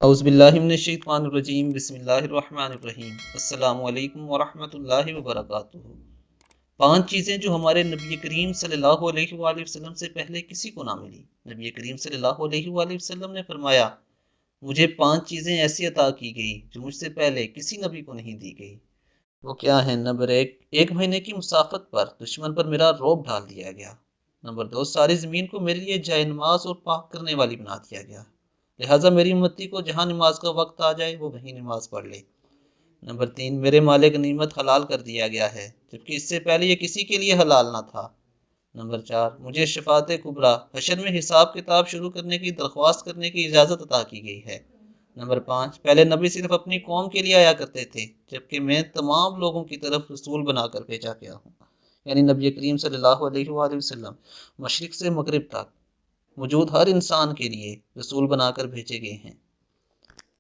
اعوذ باللہ من الشیطان الرجیم، بسم اللہ الرحمن الرحیم۔ السلام علیکم ورحمۃ اللہ وبرکاتہ۔ 5 چیزیں جو ہمارے نبی کریم صلی اللہ علیہ وآلہ وسلم سے پہلے کسی کو نہ ملی۔ نبی کریم صلی اللہ علیہ وآلہ وسلم نے فرمایا، مجھے 5 چیزیں ایسی عطا کی گئی جو مجھ سے پہلے کسی نبی کو نہیں دی گئی۔ وہ کیا ہیں؟ نمبر 1، 1 مہینے کی مسافت پر دشمن پر میرا رعب ڈال دیا گیا۔ نمبر 2، ساری زمین کو میرے لیے جائے نماز اور پاک کرنے والی بنا دیا گیا، لہٰذا میری امتی کو جہاں نماز کا وقت آ جائے وہ وہیں نماز پڑھ لے۔ نمبر 3، میرے مال غنیمت حلال کر دیا گیا ہے جبکہ اس سے پہلے یہ کسی کے لیے حلال نہ تھا۔ نمبر 4، مجھے شفاعت کبریٰ، حشر میں حساب کتاب شروع کرنے کی درخواست کرنے کی اجازت عطا کی گئی ہے۔ نمبر 5، پہلے نبی صرف اپنی قوم کے لیے آیا کرتے تھے جبکہ میں تمام لوگوں کی طرف رسول بنا کر بھیجا گیا ہوں۔ یعنی نبی کریم صلی اللہ علیہ وآلہ وسلم مشرق سے مغرب تک موجود ہر انسان کے لیے رسول بنا کر بھیجے گئے ہیں۔